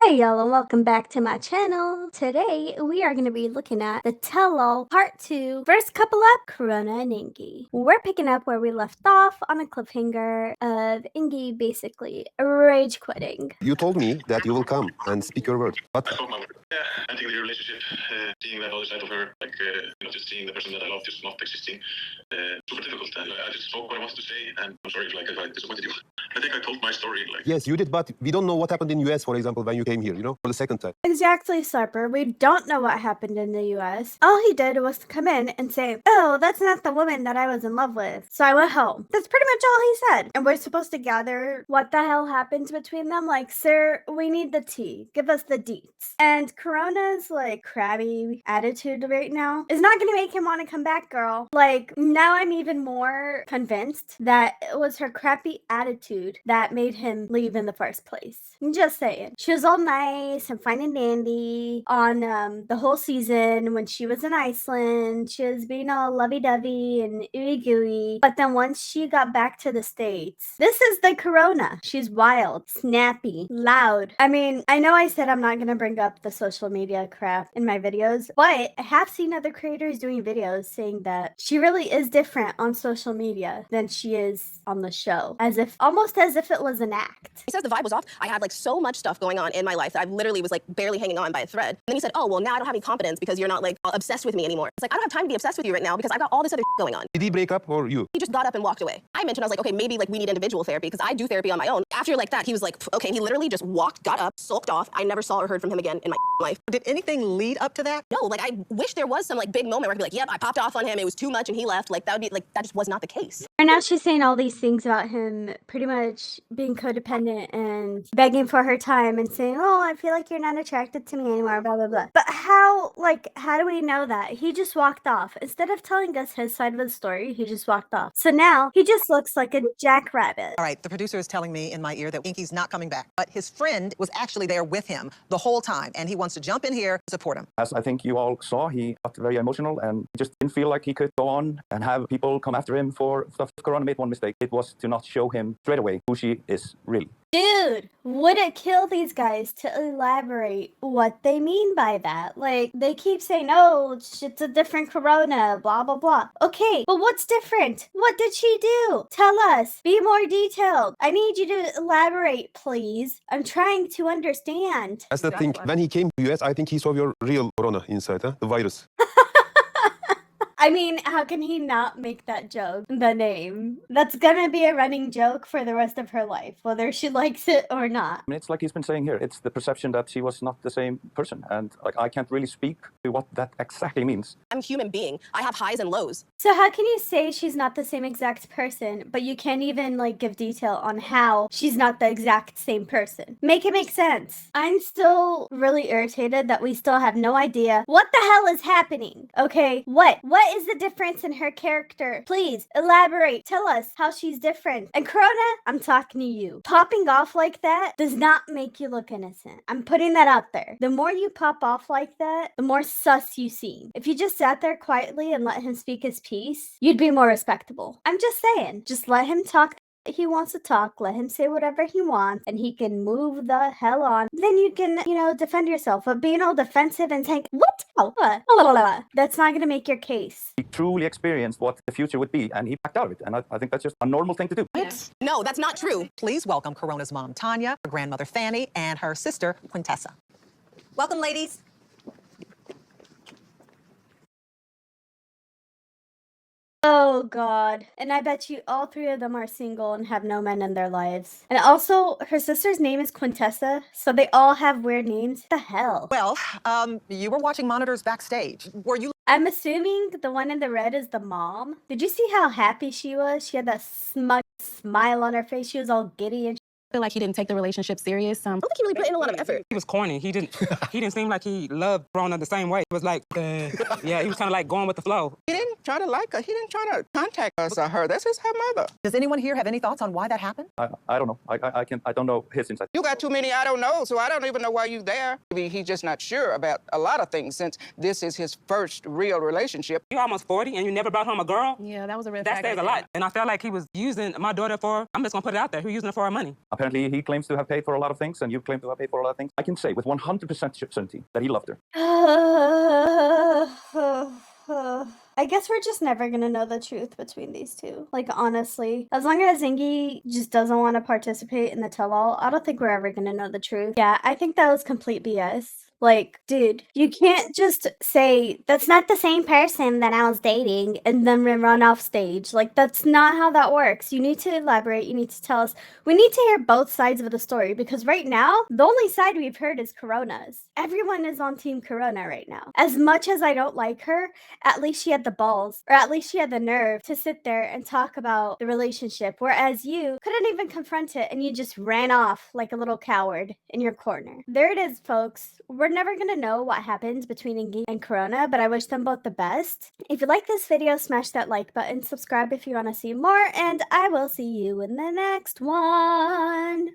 Hey y'all, and welcome back to my channel. Today we are going to be looking at the tell-all part 2, first couple up, Corona and Ingy. We're picking up where we left off on a cliffhanger of Ingy basically rage quitting. You told me that you will come and speak your word, but I spoke my word. Yeah, I think the relationship, seeing that other side of her, just seeing the person that I love just not existing, super difficult. And I just spoke what I wanted to say, and I'm sorry if I disappointed you. I think I told my story. Yes, you did, but we don't know what happened in US, for example, when you came here, for the second time. Exactly, Sarper. We don't know what happened in the US. All he did was come in and say, oh, that's not the woman that I was in love with. So I went home. That's pretty much all he said. And we're supposed to gather what the hell happens between them. Like, sir, we need the tea. Give us the deets. And Corona's like crabby attitude right now is not going to make him want to come back, girl. Like, now I'm even more convinced that it was her crappy attitude that made him leave in the first place. I'm just saying. She was all nice and fine and dandy on the whole season when she was in Iceland. She was being all lovey-dovey and ooey-gooey. But then once she got back to the States, this is the Corona. She's wild, snappy, loud. I mean, I know I said I'm not going to bring up the social media crap in my videos, but I have seen other creators doing videos saying that she really is different on social media than she is on the show. Almost as if it was an act. He says the vibe was off. I had like so much stuff going on in my life that I literally was like barely hanging on by a thread. And then he said, oh, well, now I don't have any confidence because you're not like obsessed with me anymore. It's like, I don't have time to be obsessed with you right now because I've got all this other going on. Did he break up or you? He just got up and walked away. I mentioned, I was like, okay, maybe like we need individual therapy because I do therapy on my own. After like that, he was like, okay, he literally just got up, sulked off. I never saw or heard from him again in my life. Did anything lead up to that? No, like I wish there was some like big moment where I could be like, yep, I popped off on him. It was too much and he left. Like that would be like, that just was not the case. And now she's saying all these things about him pretty much being codependent and begging for her time and saying, oh, I feel like you're not attracted to me anymore, blah, blah, blah. But how do we know that? He just walked off. Instead of telling us his side of the story, he just walked off. So now he just looks like a jackrabbit. All right, the producer is telling me in my ear that Inky's not coming back, but his friend was actually there with him the whole time, and he wants to jump in here to support him. As I think you all saw, he got very emotional and just didn't feel like he could go on and have people come after him for stuff. Corona made one mistake. It was to not show him straight away who she is really. Dude, would it kill these guys to elaborate what they mean by that? Like, they keep saying, oh, it's a different Corona, blah, blah, blah. Okay, but what's different? What did she do? Tell us. Be more detailed. I need you to elaborate, please. I'm trying to understand. That's the thing. When he came to US, I think he saw your real Corona inside, the virus. I mean, how can he not make that joke? The name. That's gonna be a running joke for the rest of her life, whether she likes it or not. I mean, it's like he's been saying here. It's the perception that she was not the same person. And like, I can't really speak to what that exactly means. I'm a human being. I have highs and lows. So how can you say she's not the same exact person, but you can't even like give detail on how she's not the exact same person? Make it make sense. I'm still really irritated that we still have no idea what the hell is happening. Okay, what is the difference in her character? Please elaborate. Tell us how she's different. And Corona, I'm talking to you. Popping off like that does not make you look innocent. I'm putting that out there. The more you pop off like that, the more sus you seem. If you just sat there quietly and let him speak his piece, you'd be more respectable. I'm just saying, just let him talk he wants to talk, let him say whatever he wants, and he can move the hell on. Then you can, defend yourself. But being all defensive and saying, what? Oh, that's not going to make your case. He truly experienced what the future would be, and he backed out of it. And I think that's just a normal thing to do. Yeah. No, that's not true. Please welcome Corona's mom, Tanya, her grandmother, Fanny, and her sister, Quintessa. Welcome, ladies. Oh God. And I bet you all three of them are single and have no men in their lives. And also, her sister's name is Quintessa, so they all have weird names. What the hell? Well, you were watching monitors backstage. Were you? I'm assuming the one in the red is the mom. Did you see how happy she was? She had that smug smile on her face. She was all giddy and I feel like he didn't take the relationship serious. I don't think he really put in a lot of effort. He was corny. He didn't seem like he loved Corona the same way. It was like, yeah, he was kind of like going with the flow. He didn't try to like her. He didn't try to contact us or her. This is her mother. Does anyone here have any thoughts on why that happened? I don't know. I don't know his insight. You got too many I don't know, so I don't even know why you there. Maybe he's just not sure about a lot of things since this is his first real relationship. You're almost 40 and you never brought home a girl? Yeah, that was a red That flag says a lot. And I felt like he was using my daughter for, I'm just going to put it out there, he was using her for her money. Apparently, he claims to have paid for a lot of things, and you claim to have paid for a lot of things. I can say with 100% certainty that he loved her. I guess we're just never gonna know the truth between these two. Like, honestly. As long as Ingy just doesn't want to participate in the tell-all, I don't think we're ever gonna know the truth. Yeah, I think that was complete BS. Like, dude, you can't just say, that's not the same person that I was dating, and then run off stage. Like, that's not how that works. You need to elaborate. You need to tell us. We need to hear both sides of the story, because right now, the only side we've heard is Corona's. Everyone is on Team Corona right now. As much as I don't like her, at least she had the balls, or at least she had the nerve to sit there and talk about the relationship, whereas you couldn't even confront it, and you just ran off like a little coward in your corner. There it is, folks. We're never gonna know what happens between Ingy and Corona, but I wish them both the best. If you like this video, smash that like button, subscribe if you want to see more, and I will see you in the next one.